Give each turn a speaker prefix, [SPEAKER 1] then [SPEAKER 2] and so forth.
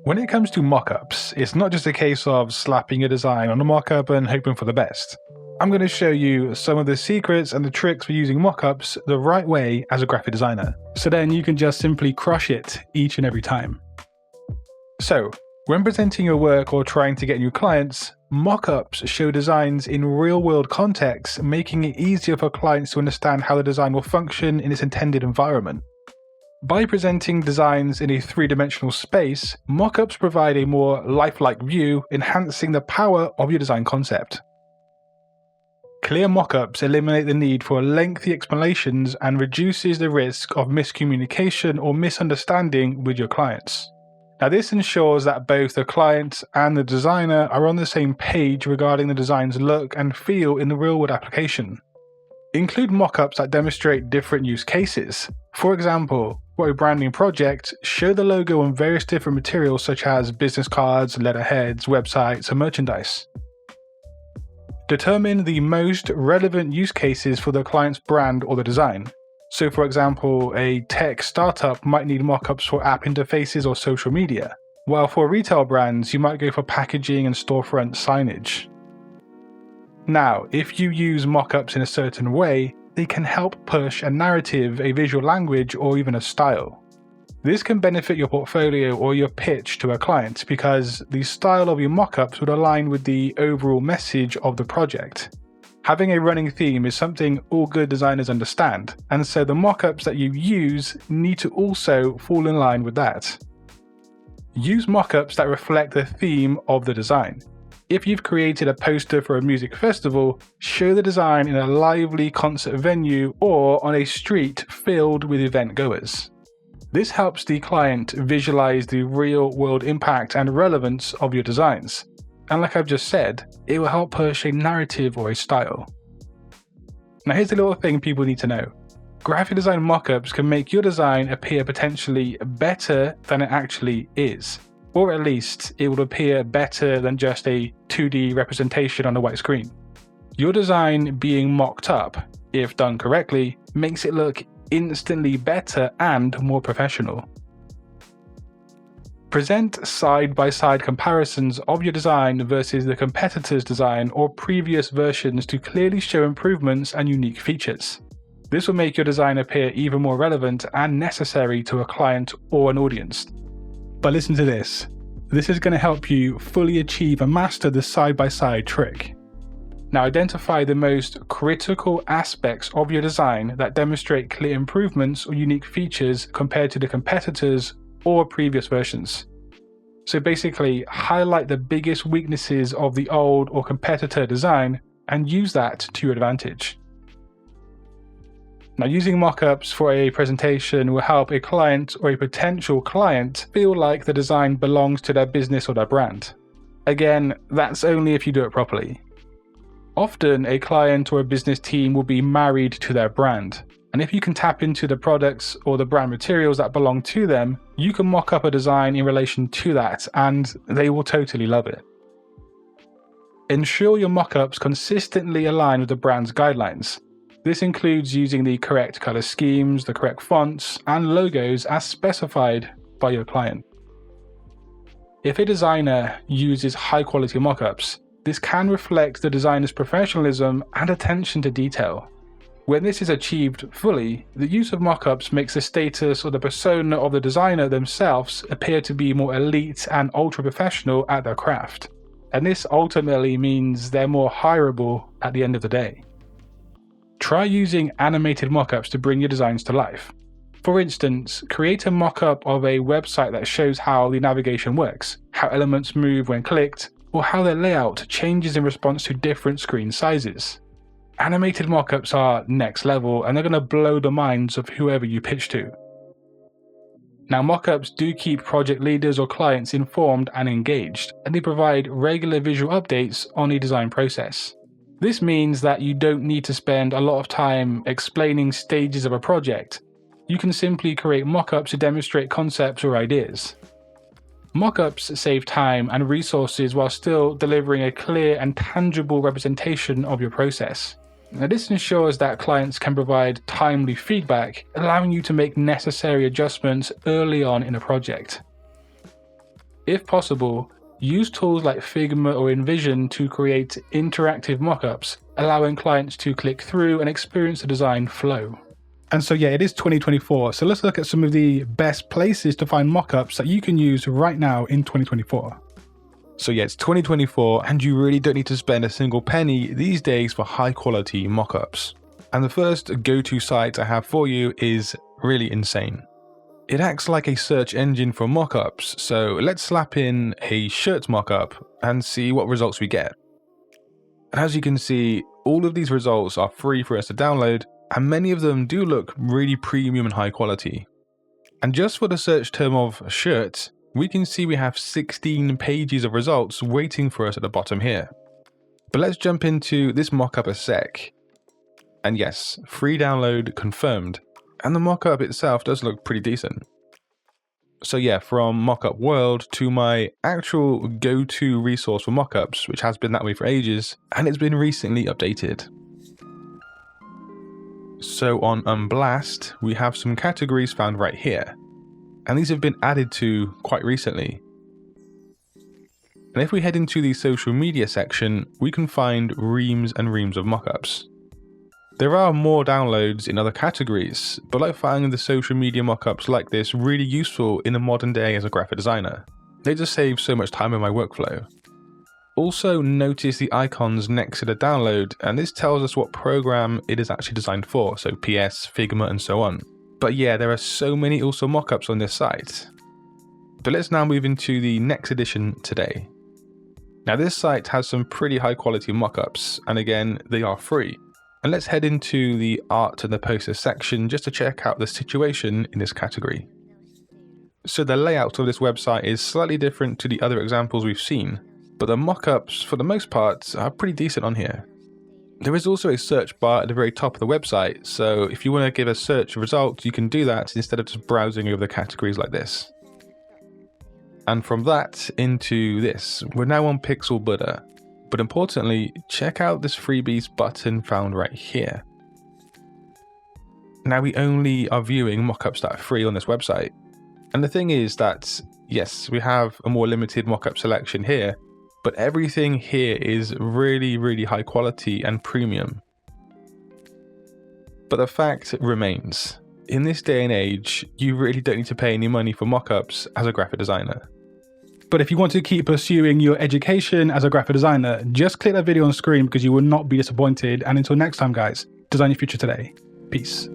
[SPEAKER 1] When it comes to mockups, it's not just a case of slapping a design on a mockup and hoping for the best. I'm going to show you some of the secrets and the tricks for using mockups the right way as a graphic designer, so then you can just simply crush it each and every time. So, when presenting your work or trying to get new clients, mockups show designs in real-world context, making it easier for clients to understand how the design will function in its intended environment. By presenting designs in a three-dimensional space, mockups provide a more lifelike view, enhancing the power of your design concept. Clear mockups eliminate the need for lengthy explanations and reduces the risk of miscommunication or misunderstanding with your clients. Now, this ensures that both the client and the designer are on the same page regarding the design's look and feel in the real-world application. Include mockups that demonstrate different use cases. For example, for a branding project, show the logo on various different materials such as business cards, letterheads, websites, and merchandise. Determine the most relevant use cases for the client's brand or the design. So for example, a tech startup might need mockups for app interfaces or social media, while for retail brands you might go for packaging and storefront signage. Now, if you use mockups in a certain way, they can help push a narrative, a visual language, or even a style. This can benefit your portfolio or your pitch to a client because the style of your mockups would align with the overall message of the project. Having a running theme is something all good designers understand, and so the mockups that you use need to also fall in line with that. Use mockups that reflect the theme of the design. If you've created a poster for a music festival, show the design in a lively concert venue or on a street filled with event goers. This helps the client visualize the real-world impact and relevance of your designs. And like I've just said, it will help push a narrative or a style. Now here's the little thing people need to know. Graphic design mockups can make your design appear potentially better than it actually is. Or at least it will appear better than just a 2D representation on a white screen. Your design being mocked up, if done correctly, makes it look instantly better and more professional. Present side-by-side comparisons of your design versus the competitor's design or previous versions to clearly show improvements and unique features. This will make your design appear even more relevant and necessary to a client or an audience. But listen to this. This is going to help you fully achieve and master the side-by-side trick. Now identify the most critical aspects of your design that demonstrate clear improvements or unique features compared to the competitors or previous versions. So basically, highlight the biggest weaknesses of the old or competitor design and use that to your advantage. Now, using mockups for a presentation will help a client or a potential client feel like the design belongs to their business or their brand. Again, that's only if you do it properly. Often, a client or a business team will be married to their brand, and if you can tap into the products or the brand materials that belong to them, you can mock up a design in relation to that, and they will totally love it. Ensure your mockups consistently align with the brand's guidelines. This includes using the correct color schemes, the correct fonts, and logos as specified by your client. If a designer uses high-quality mockups, this can reflect the designer's professionalism and attention to detail. When this is achieved fully, the use of mockups makes the status or the persona of the designer themselves appear to be more elite and ultra-professional at their craft. And this ultimately means they're more hireable at the end of the day. Try using animated mockups to bring your designs to life. For instance, create a mockup of a website that shows how the navigation works, how elements move when clicked, or how their layout changes in response to different screen sizes. Animated mockups are next level and they're going to blow the minds of whoever you pitch to. Now, mockups do keep project leaders or clients informed and engaged, and they provide regular visual updates on the design process. This means that you don't need to spend a lot of time explaining stages of a project. You can simply create mockups to demonstrate concepts or ideas. Mockups save time and resources while still delivering a clear and tangible representation of your process. Now, this ensures that clients can provide timely feedback, allowing you to make necessary adjustments early on in a project. If possible, use tools like Figma or InVision to create interactive mockups, allowing clients to click through and experience the design flow. And so yeah, it is 2024, so let's look at some of the best places to find mockups that you can use right now in 2024. So yeah, it's 2024 and you really don't need to spend a single penny these days for high quality mockups. And the first go-to site I have for you is really insane. It acts like a search engine for mockups, so let's slap in a shirt mockup and see what results we get. And as you can see, all of these results are free for us to download, and many of them do look really premium and high quality. And just for the search term of shirt, we can see we have 16 pages of results waiting for us at the bottom here. But let's jump into this mockup a sec. And yes, free download confirmed. And the mockup itself does look pretty decent. So yeah, from Mockup World to my actual go-to resource for mockups, which has been that way for ages, and it's been recently updated. So on Unblast, we have some categories found right here. And these have been added to quite recently. And if we head into the social media section, we can find reams and reams of mockups. There are more downloads in other categories, but I find the social media mockups like this really useful in the modern day as a graphic designer. They just save so much time in my workflow. Also notice the icons next to the download, and this tells us what program it is actually designed for, so PS, Figma and so on. But yeah, there are so many also mockups on this site. But let's now move into the next edition today. Now this site has some pretty high quality mockups, and again, they are free. And let's head into the art and the posters section just to check out the situation in this category. So the layout of this website is slightly different to the other examples we've seen, but the mockups for the most part are pretty decent on here. There is also a search bar at the very top of the website, so if you want to give a search result, you can do that instead of just browsing over the categories like this. And from that into this, we're now on Pixel Buddha. But importantly, check out this freebies button found right here. Now we only are viewing mockups that are free on this website. And the thing is that, yes, we have a more limited mockup selection here, but everything here is really high quality and premium. But the fact remains, in this day and age, you really don't need to pay any money for mockups as a graphic designer. But if you want to keep pursuing your education as a graphic designer, just click that video on screen because you will not be disappointed. And until next time, guys, design your future today. Peace.